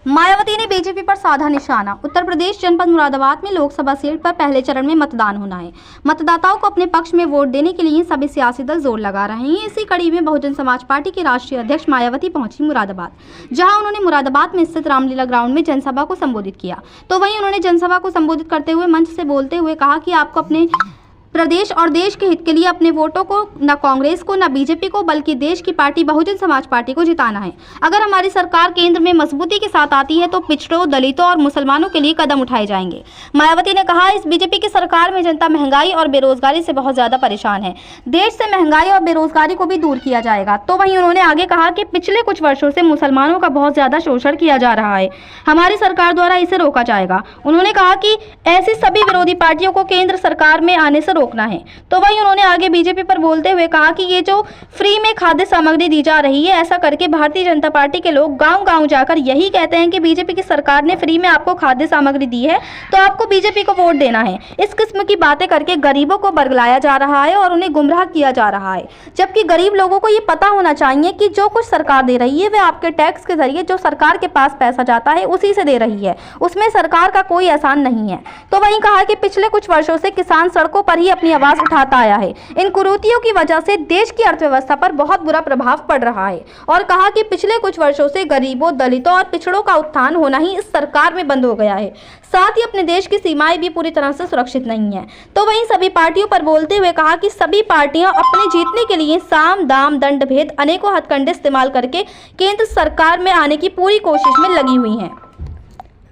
मायावती ने बीजेपी पर साधा निशाना। उत्तर प्रदेश जनपद मुरादाबाद में लोकसभा सीट पर पहले चरण में मतदान होना है। मतदाताओं को अपने पक्ष में वोट देने के लिए सभी सियासी दल जोर लगा रहे हैं। इसी कड़ी में बहुजन समाज पार्टी की राष्ट्रीय अध्यक्ष मायावती पहुंची मुरादाबाद, जहां उन्होंने मुरादाबाद में स्थित रामलीला ग्राउंड में जनसभा को संबोधित किया। तो वहीं उन्होंने जनसभा को संबोधित करते हुए मंच से बोलते हुए कहा कि आपको अपने प्रदेश और देश के हित के लिए अपने वोटों को न कांग्रेस को न बीजेपी को बल्कि देश की पार्टी बहुजन समाज पार्टी को जिताना है। अगर हमारी सरकार केंद्र में मजबूती के साथ आती है तो पिछड़ों, दलितों और मुसलमानों के लिए कदम उठाए जाएंगे। मायावती ने कहा, इस बीजेपी की सरकार में जनता महंगाई और बेरोजगारी से बहुत ज्यादा परेशान है। देश से महंगाई और बेरोजगारी को भी दूर किया जाएगा। तो वहीं उन्होंने आगे कहा कि पिछले कुछ वर्षों से मुसलमानों का बहुत ज्यादा शोषण किया जा रहा है, हमारी सरकार द्वारा इसे रोका जाएगा। उन्होंने कहा कि ऐसी सभी विरोधी पार्टियों को केंद्र सरकार में आने से रोकना है। तो वहीं उन्होंने आगे बीजेपी पर बोलते हुए कहा कि ये जो फ्री में खाद्य सामग्री दी जा रही है, ऐसा करके भारतीय जनता पार्टी के लोग गांव-गांव जाकर यही कहते हैं कि बीजेपी की सरकार ने फ्री में आपको खाद्य सामग्री दी है तो आपको बीजेपी को वोट देना है। इस किस्म की बातें करके गरीबों को बरगलाया जा रहा है और उन्हें गुमराह किया जा रहा है, जबकि गरीब लोगों को ये पता होना चाहिए कि जो कुछ सरकार दे रही है वह आपके टैक्स के जरिए जो सरकार के पास पैसा जाता है उसी से दे रही है, उसमें सरकार का कोई एहसान नहीं है। तो वहीं कहा कि पिछले कुछ वर्षों से किसान सड़कों पर ही अपनी आवाज उठाता आया है। इन कुरीतियों की वजह से देश की अर्थव्यवस्था पर बहुत बुरा प्रभाव पड़ रहा है और कहा कि पिछले कुछ वर्षों से गरीबों, दलितों और पिछड़ों का उत्थान होना ही इस सरकार में बंद हो गया है। साथ ही अपने देश की सीमाएं भी पूरी तरह से सुरक्षित नहीं है। तो वहीं सभी पार्टियों पर बोलते हुए कहा कि सभी पार्टियां अपने जीतने के लिए साम, दाम, दंड भेद अनेकों हथकंडे इस्तेमाल करके केंद्र सरकार में आने की पूरी कोशिश में लगी हुई हैं।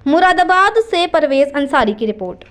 मुरादाबाद से परवेज अंसारी की रिपोर्ट।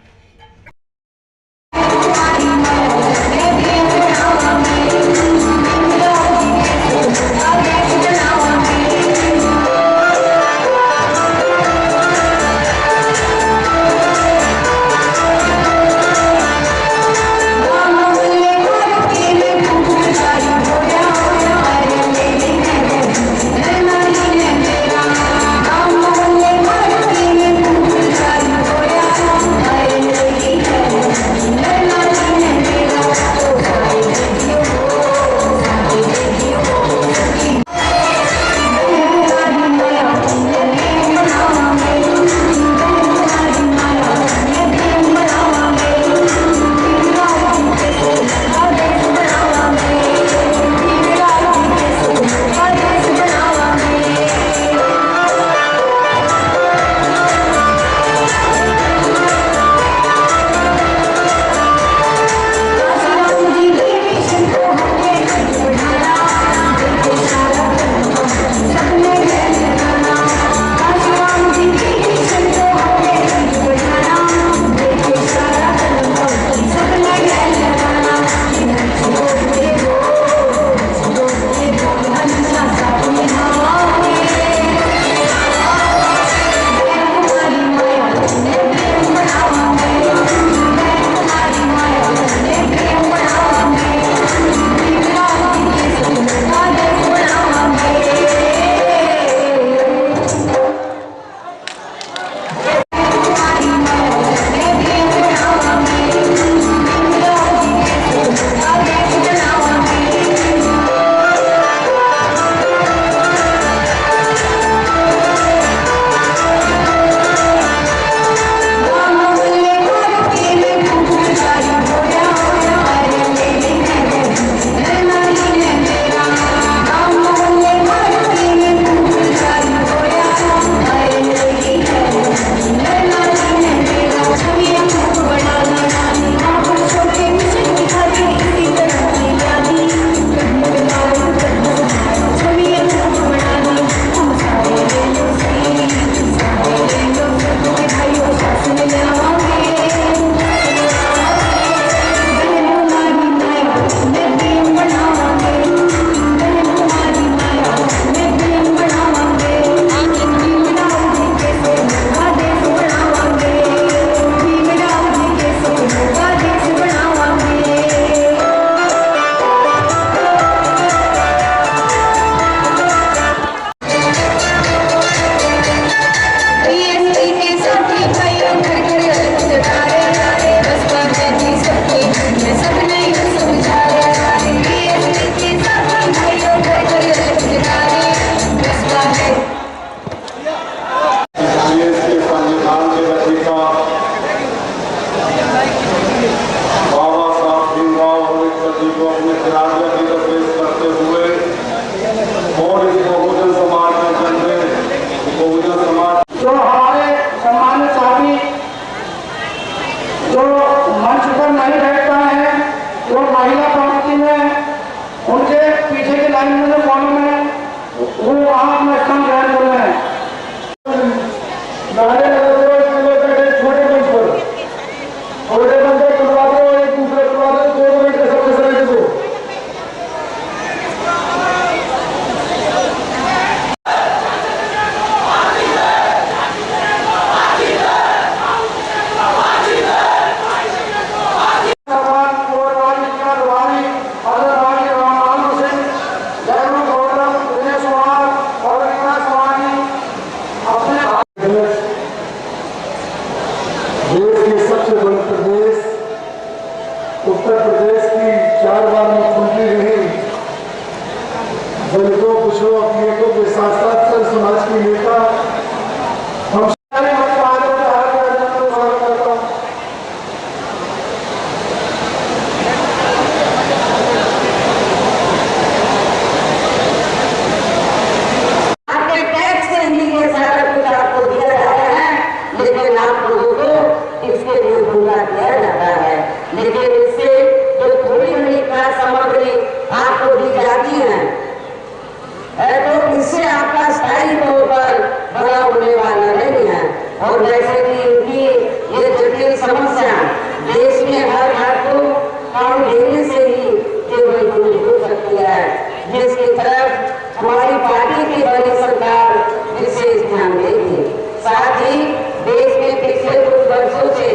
थी। साथ ही देश में पिछले कुछ वर्षों से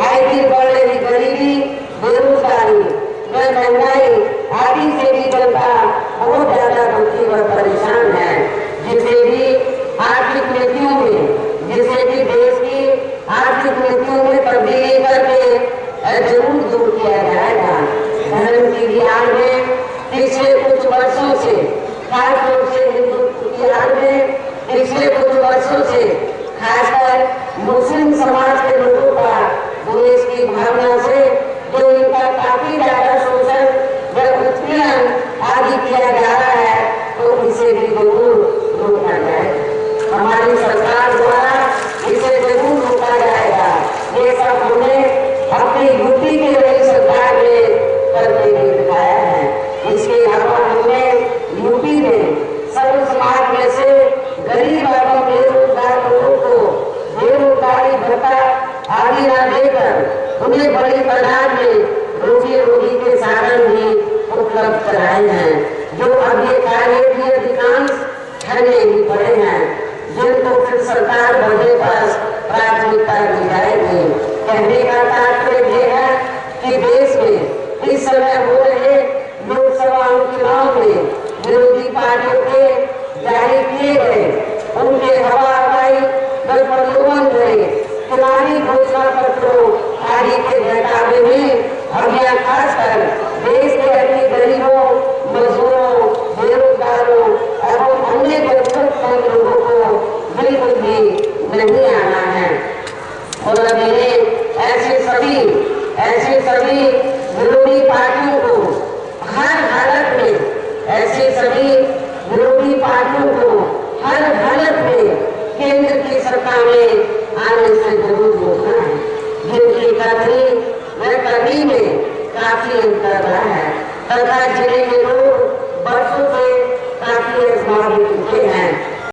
आए दिन बढ़ रही गरीबी, बेरोजगारी व महंगाई आदि से भी जनता बहुत ज्यादा दुखी व परेशान है, जिसे भी आर्थिक नीतियों में देश की आर्थिक नीतियों में तब्दीली करके जरूर दूर किया जाएगा। धर्म की आड़ में पिछले कुछ वर्षों से, खासतौर से हिंदू की आड़ में पिछले कुछ वर्षों से खासकर मुस्लिम समाज के लोगों का देश की भावना से जो इनका काफी ज्यादा शोषण व उत्पीड़न आदि किया जा रहा है, तो इसे भी जरूर रोका जाए। हमारी सरकार द्वारा इसे जरूर रोका जाएगा। ये सब हमने अपनी यूपी की नई सरकार ने करके भी दिखाया है। इसके अलावा हमने यूपी में सर्व समाज में से गरीब और बेरोजगार लोगों को बेरोजगारी भत्ता आदि न देकर उन्हें बड़ी तादाद में रोजी के साधन भी उपलब्ध कराए हैं, जो अब ये कार्य भी अधिकांश ठहरे ही पड़े हैं, जिनको फिर सरकार बढ़ने पर प्राथमिकता दी जाएगी। कहने का तात्पर्य यह है कि देश में इस समय हो रहे लोकसभा चुनाव में विरोधी पार्टियों के जारी किए गए उनके हवा हवाई प्रलोभन भरे चुनावी घोषणा पत्रों आदि के बहकावे में अब यह खासकर देश के अन्य गरीबों, मजदूरों, बेरोजगारों एवं अन्य जरूरतमंद लोगों को बिल्कुल भी नहीं आना है। और अब ऐसे सभी विरोधी पार्टियों को हर हालत में केंद्र की सरकार में आने से जरूर रोकना है, जिनकी कथनी में काफी अंतर रहा है तथा जिले के लोग